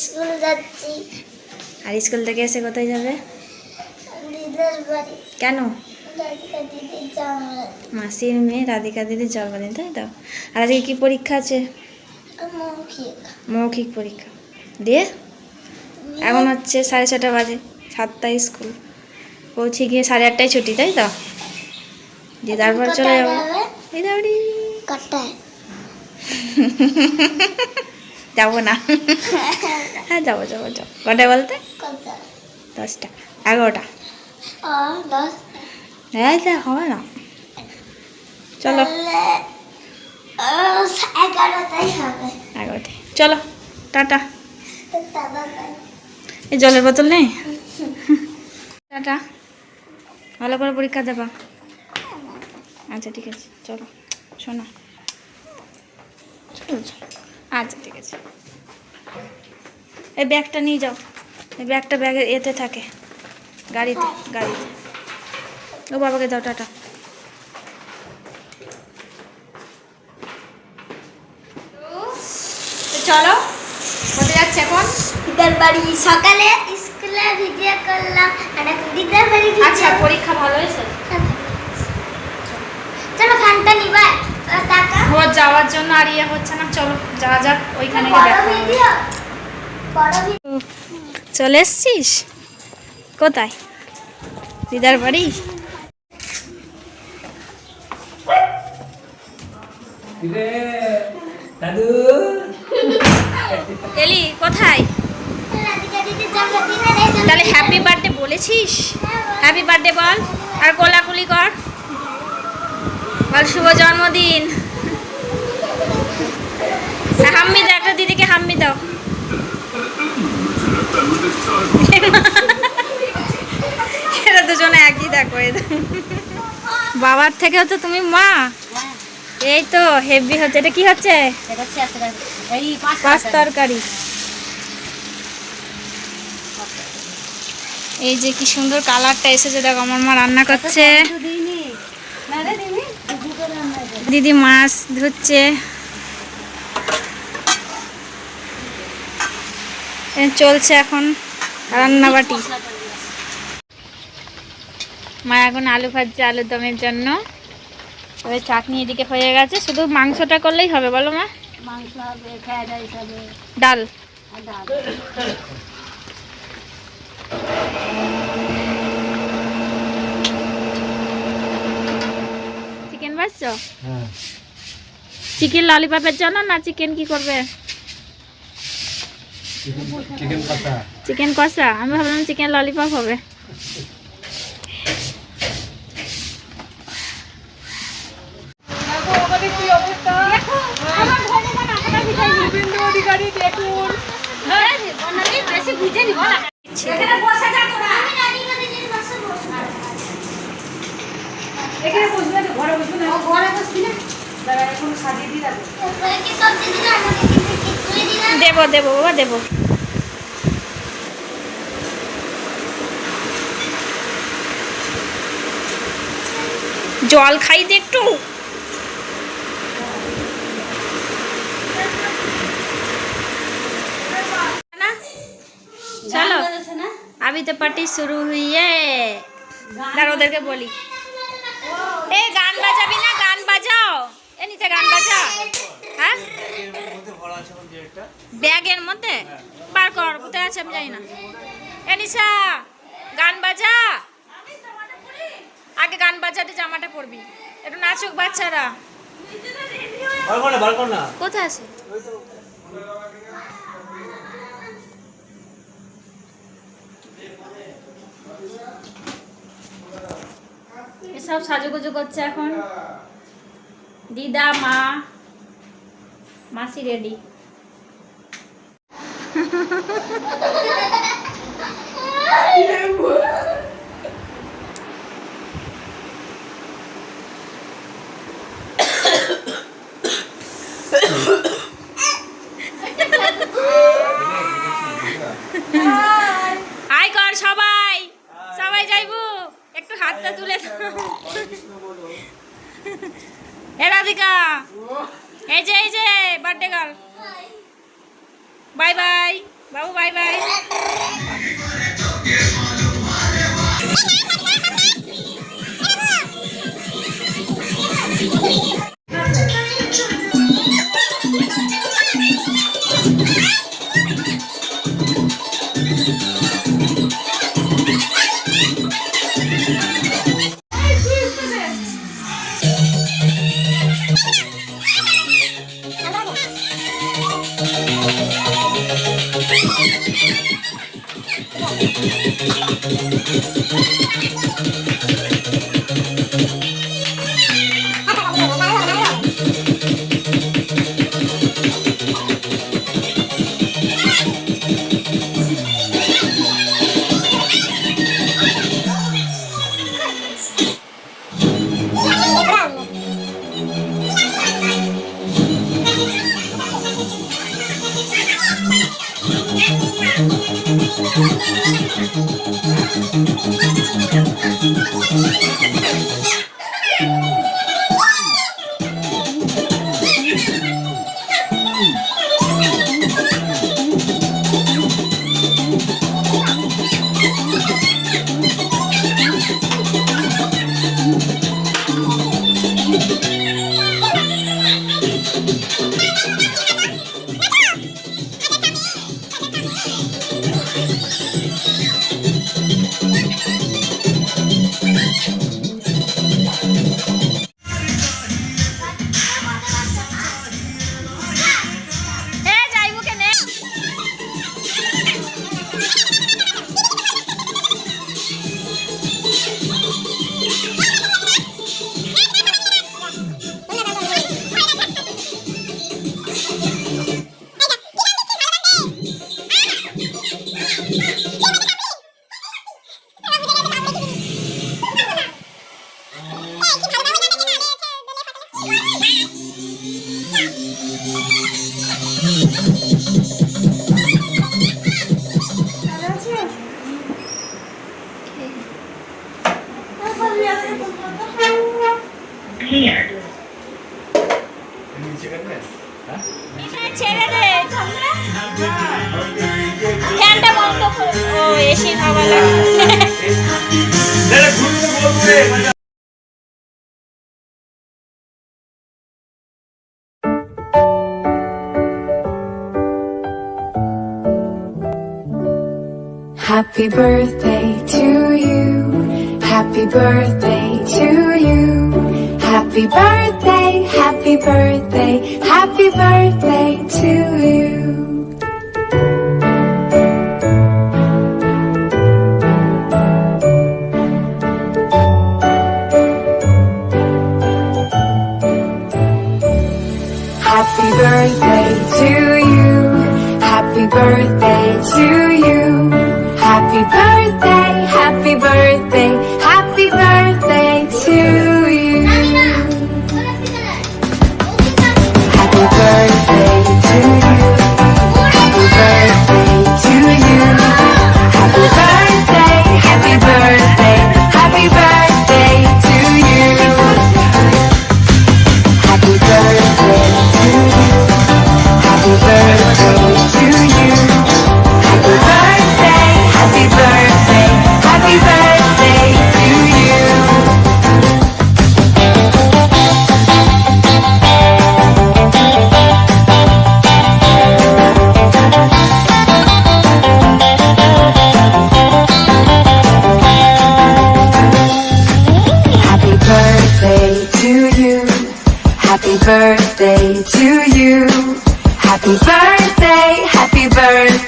School যাচ্ছি। আর school থেকে এসে কোথায় যাবে? দিদার বাড়ি। কেন? রাধিকা দিদির জন্মদিন। মাসির মেয়ে রাধিকা দিদির জন্মদিন, তাই তো? আর আজকে কি পরীক্ষা আছে? মৌখিক। মৌখিক পরীক্ষা দিয়ে এখন হচ্ছে 6:30 বাজে, 7টায় স্কুল, পৌঁছে গিয়ে 8:30টায় ছুটি, তাই তো? দিয়ে তারপর চলে যাবো এই দাঁড়ি। কটায়? যাবো না। হ্যাঁ যাবো যাবো যাবো। কটায় বলতে? 10টা 11টা। 10। হ্যাঁ হবে না, চলো 11টায় হবে। 11টায় চলো, টাটা। দাদা এই জলের বোতল নেই? টাটা, ভালো করে পরীক্ষা দেবা। আচ্ছা ঠিক আছে, চলো শোনা, চলো চলো। আচ্ছা ঠিক আছে, এই ব্যাগটা নিয়ে যাও। এই ব্যাগটা ব্যাগের এতে থাকে, গাড়িতে গাড়িতে। ও বাবাকে দাও, টাটা। চলো, কোথায় যাচ্ছে এখন? দিদার বাড়ি। সকালে স্কুলে ভিডিও করলাম, আর এখন দিদার বাড়ি। আচ্ছা, পরীক্ষা ভালো হয়েছে? চলো ফ্যানটা নিবা। টাকা ওর যাওয়ার জন্য আর ইয়ে হচ্ছে না, চলো যাওয়া যাক ওইখানে। চলে এসছিস? কোথায়? দিদার বাড়ি। এলি কোথায়? তাহলে হ্যাপি বার্থডে বলেছিস? হ্যাপি বার্থডে বল, আর কোলাকুলি কর, বল শুভ জন্মদিন। হাম্মি দাও, একটা দিদিকে হাম্মি দাও। এরা দুজনে একই দেখো। বাবার থেকেও তো তুমি মা। এই তো হেভি হচ্ছে। এটা কি হচ্ছে? পাঁচ তরকারি। এই যে কি সুন্দর কালারটা এসেছে, দেখো আমার মা রান্না করছে। দিদি মাছ ধুচ্ছে। চলছে এখন রান্নাবাটি। মা এখন আলু ভাজছে আলুর দমের জন্য। তবে চাটনি এদিকে হয়ে গেছে, শুধু মাংসটা করলেই হবে। বলো মা? মাংস হবে, ফ্রাইড রাইস হবে, ডাল। চিকেন ভাজছো? চিকেন ললিপপের জন্য না চিকেন কি করবে? চিকেন কষা। আমি ভাবলাম চিকেন ললিপপ হবে। দেবো দেবো বাবা দেবো। জল খাইতে একটু। चलो अभी तो पार्टी शुरू हुई है। ওদেরকে বলি, এই গান বাজাবি না? গান বাজাও। এ নিচে গান বাজাও। হ্যাঁ ব্যাগের মধ্যে বার কর, কোথায় আছে আমি জানি না। এ নিশা গান বাজা। আগে গান বাজাতে জামাটা পরবি, একটু নাচুক বাচ্চারা। কোথায় আছে? এসব সাজুগুজু করছে এখন। দিদা মা মাসি রেডি। হাই কর সবাই, সবাই যাইবো। একটু হাতটা তুলে এ রাধিকা, এই যে বার্থডে গার্ল, বাই বাই। বাবু বাই বাই। ছেড়ে দে, ফ্যানটা বন্ধ কর। ও এসি হাওয়া লাগছে। Happy birthday to you. Happy birthday to you. Happy birthday, happy birthday, happy birthday to you. Happy birthday to you. Happy birthday to you. Happy birthday, happy birthday, happy birthday to you. Happy birthday to you. Happy birthday to you. Happy birthday, happy birthday, happy birthday to you. Happy birthday to you. Happy birthday to you. Happy birthday, happy birthday, happy birthday to you. Happy birthday to you. Happy birthday to you. Happy birthday, happy birthday.